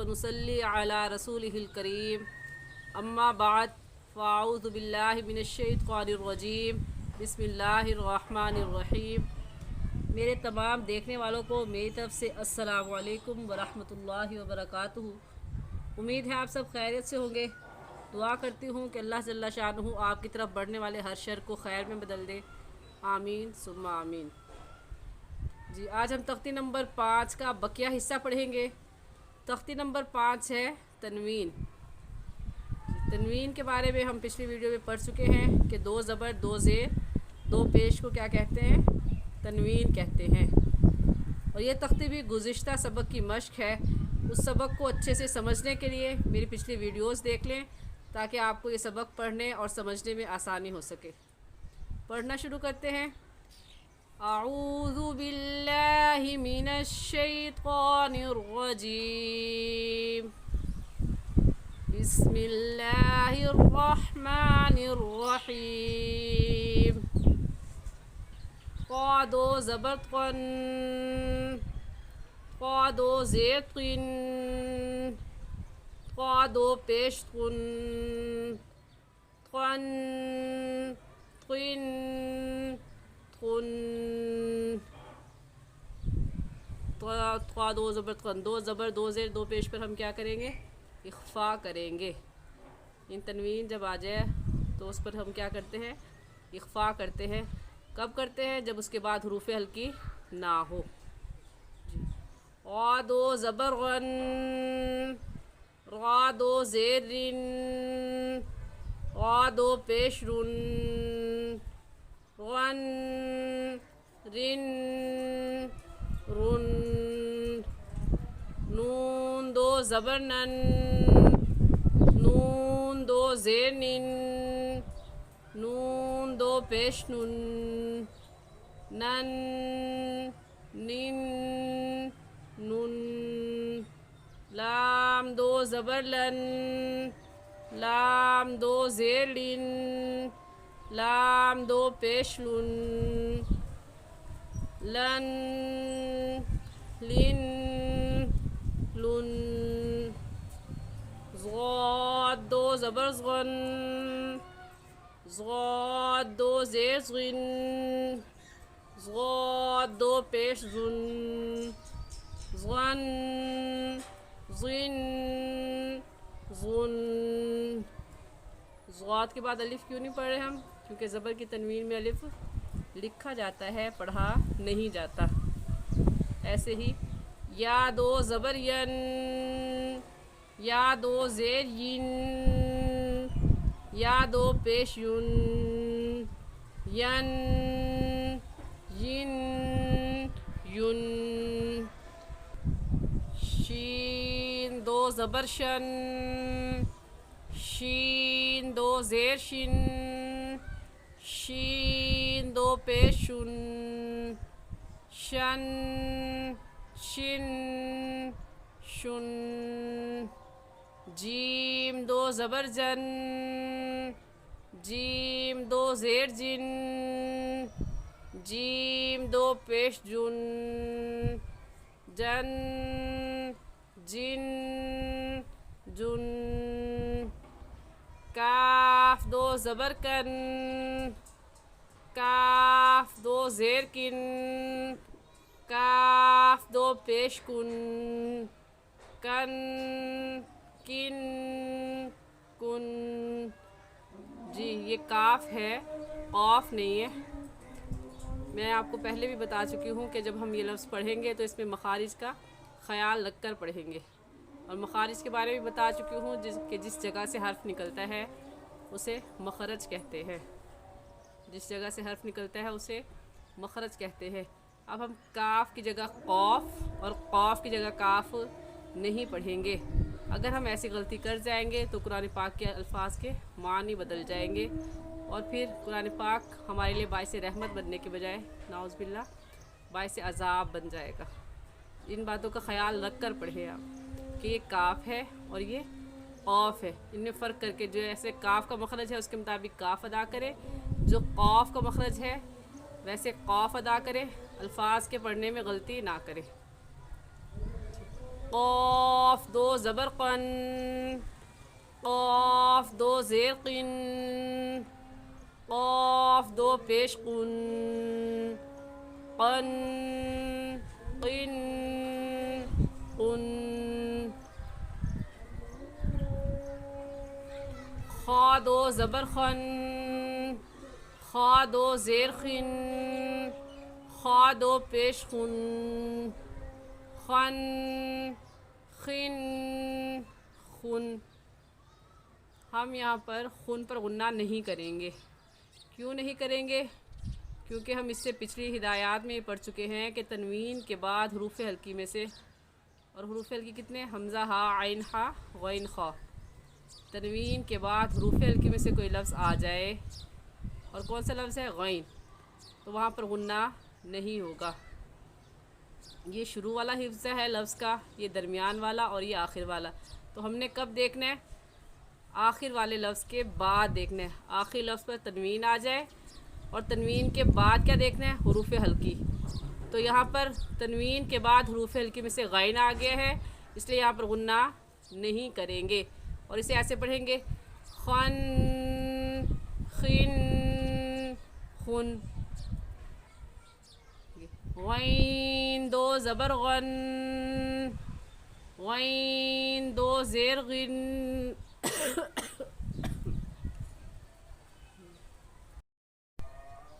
व नुसल्ली अला रसूलिहिल करीम अम्मा बाद फ़अऊज़ु बिल्लाहि मिनश्शैतानिर्रजीम बिस्मिल्लाहिर्रहमानिर्रहीम। मेरे तमाम देखने वालों को मेरी तरफ़ से अस्सलामु अलैकुम व रहमतुल्लाहि व बरकातुहू। उम्मीद है आप सब खैरियत से होंगे। दुआ करती हूँ कि अल्लाह जल्ला शानुहु आपकी तरफ बढ़ने वाले हर शर को खैर में बदल दे। आमीन सुम्मा आमीन। जी, आज हम तख्ती नंबर 5 का बकिया हिस्सा पढ़ेंगे। तख्ती नंबर 5 है तनवीन। तनवीन के बारे में हम पिछली वीडियो में पढ़ चुके हैं कि दो ज़बर, दो ज़ेर, दो पेश को क्या कहते हैं? तनवीन कहते हैं। और ये तख्ती भी गुज़िश्ता सबक की मश्क है। उस सबक को अच्छे से समझने के लिए मेरी पिछली वीडियोस देख लें ताकि आपको ये सबक पढ़ने और समझने में आसानी हो सके। पढ़ना शुरू करते हैं। अऊज़ु बिल्लाहि मिनश्शैतानिर्रजीम बिस्मिल्लाहिर्रहमानिर्रहीम। क़ा दो ज़बर क़न, क़ा दो ज़ेर क़िन, क़ा दो पेश क़ुन, क़न क़िन क़ुन। क़ा दो ज़बर क़न, दो ज़बर, दो ज़ेर, दो पेश पर हम क्या करेंगे? इख्फ़ा करेंगे। इन तनवीन जब आ जाए तो उस पर हम क्या करते हैं? इख्फ़ा करते हैं। कब करते हैं? जब उसके बाद हुरूफ़ हल्की ना हो। क़ा दो ज़बर ग़न, रा दो ज़ेर रिन, क़ा दो पेश रुन, ग़न रिन रुन। नून दो ज़बर नन, नून दो ज़ेर निन, नून दो पेश नुन, नन निन नुन। लाम दो ज़बर लन, लाम दो ज़ेर लिन, लाम दो पेश लुन, लन लिन लुन। ज़ाद दो ज़बर ज़ग़न, ज़ाद दो ज़ेर ज़िन, ज़ाद दो पेश ज़ुन, ज़न ज़िन ज़ुन। ज़ाद के बाद अलिफ़ क्यों नहीं पढ़ रहे हम? क्योंकि ज़बर की तनवीन में अलिफ़ लिखा जाता है, पढ़ा नहीं जाता। ऐसे ही या दो ज़बर यन, या दो ज़ेर यिन, या दो पेश युन, यन यिन युन। शीन दो ज़बर शन, शीन दो ज़ेर शिन, शीन दो पेश शुन, शन शिन शुन। जीम दो ज़बर जन, जीम दो ज़ेर जिन, जीम दो पेश जुन, जन जिन जुन। काफ दो ज़बर कन, काफ दो ज़ेर किन, काफ दो पेश कुन, कन किन कुन। जी, ये काफ है, क़ाफ नहीं है। मैं आपको पहले भी बता चुकी हूँ कि जब हम ये लफ्ज़ पढ़ेंगे तो इसमें मखारिज का ख़याल रख कर पढ़ेंगे। और मखारिज के बारे में बता चुकी हूँ जिस जगह से हर्फ निकलता है उसे मखरज कहते हैं। जिस जगह से हर्फ निकलता है उसे मखरज कहते हैं। अब हम काफ की जगह क़ाफ और क़ाफ की जगह काफ नहीं पढ़ेंगे। अगर हम ऐसी गलती कर जाएंगे तो कुरान पाक के अल्फाज के मानी बदल जाएंगे और फिर कुरान पाक हमारे लिए बाइस रहमत बनने के बजाय नाउज़ बिल्लाह बाइस अज़ाब बन जाएगा। इन बातों का ख्याल रख कर पढ़ें आप कि ये काफ है और ये क़ाफ है। इनमें फ़र्क करके जो ऐसे काफ का मखरज है उसके मुताबिक काफ अदा करें, जो क़ाफ का मखरज है वैसे क़ाफ अदा करें, अल्फाज के पढ़ने में गलती ना करें। क़ाफ قاف دو زبر قن قاف دو زیر قن قاف دو پیش قن قن قن قن خا دو زبر خن خا دو زیر خن خا دو پیش خن خن خن خن ہم یہاں پر خن پر غنہ نہیں کریں گے. کیوں نہیں کریں گے؟ کیونکہ ہم اس سے پچھلی ہدایات میں پڑھ چکے ہیں کہ تنوین کے بعد حروف حلقی میں سے، اور حروف حلقی کتنے؟ حمزہ ہا عین ہا غین خا. تنوین کے بعد حروف حلقی میں سے کوئی لفظ آ جائے، اور کون سا لفظ ہے؟ غین، تو وہاں پر غنہ نہیں ہوگا. یہ شروع والا حفظ ہے لفظ کا، یہ درمیان والا اور یہ آخر والا. تو ہم نے کب دیکھنا ہے؟ آخر والے لفظ کے بعد دیکھنا ہے. آخری لفظ پر تنوین آ جائے اور تنوین کے بعد کیا دیکھنا ہے؟ حروف حلقی. تو یہاں پر تنوین کے بعد حروف حلقی میں سے غین آ گیا ہے، اس لیے یہاں پر غنہ نہیں کریں گے، اور اسے ایسے پڑھیں گے خن خن خن. غین دو زبر غن غین دو زیر غن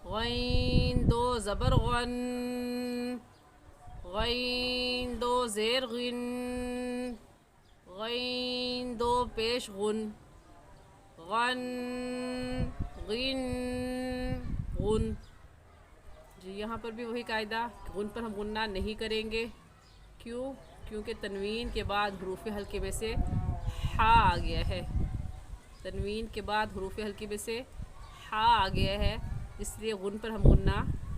غین دو زبر غن غین دو زیر غن غین دو پیش غن غن غن غن. جی یہاں پر بھی وہی قاعدہ، غن پر ہم غنہ نہیں کریں گے. کیوں؟ کیونکہ تنوین کے بعد حروف حلقے میں سے حا آ گیا ہے. تنوین کے بعد حروف حلقے میں سے حا آ گیا ہے، اس لیے غن پر ہم غنہ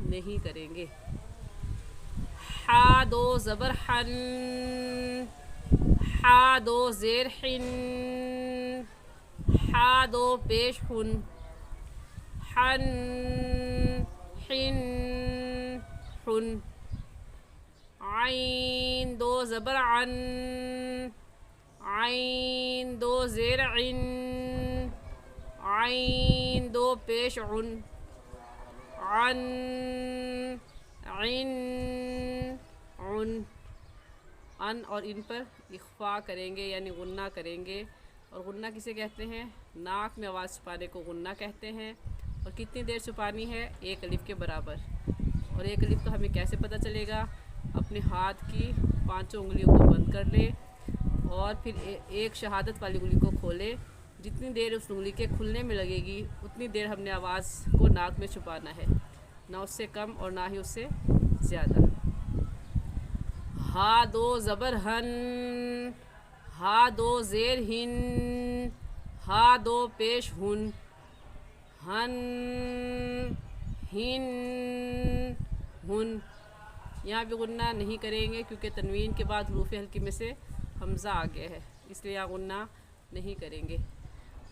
نہیں کریں گے. حا دو زبر حن حا دو زیر حن حا دو پیش حن حن حن حن. عین دو زبر عن عین دو زیر عن عین دو پیش عن عن عن عن. ان اور ان پر اخفا کریں گے، یعنی غنہ کریں گے. اور غنہ کسے کہتے ہیں؟ ناک میں آواز چھپانے کو غنہ کہتے ہیں. اور کتنی دیر چھپانی ہے؟ ایک الف کے برابر. اور ایک الف تو ہمیں کیسے پتہ چلے گا؟ اپنے ہاتھ کی 5 انگلیوں کو بند کر لیں اور پھر ایک شہادت والی انگلی کو کھولیں. جتنی دیر اس انگلی کے کھلنے میں لگے گی اتنی دیر ہم نے آواز کو ناک میں چھپانا ہے، نہ اس سے کم اور نہ ہی اس سے زیادہ. ہا دو زبر ہن ہا دو زیر ہن ہا دو پیش ہن ہن ہن ہن. یہاں بھی غنہ نہیں کریں گے کیونکہ تنوین کے بعد حروف حلقی میں سے حمزہ آ گیا ہے، اس لیے یہاں غنہ نہیں کریں گے.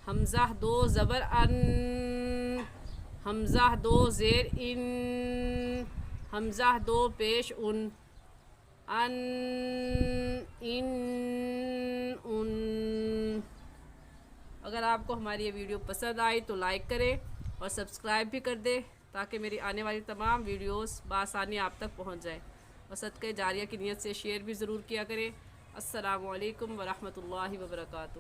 حمزہ دو زبر ان حمزہ دو زیر ان حمزہ دو پیش ان ان ان ان. اگر آپ کو ہماری یہ ویڈیو پسند آئی تو لائک کریں اور سبسکرائب بھی کر دیں تاکہ میری آنے والی تمام ویڈیوز بآسانی آپ تک پہنچ جائیں. اور صدقہ جاریہ کی نیت سے شیئر بھی ضرور کیا کریں. السلام علیکم ورحمۃ اللہ وبرکاتہ.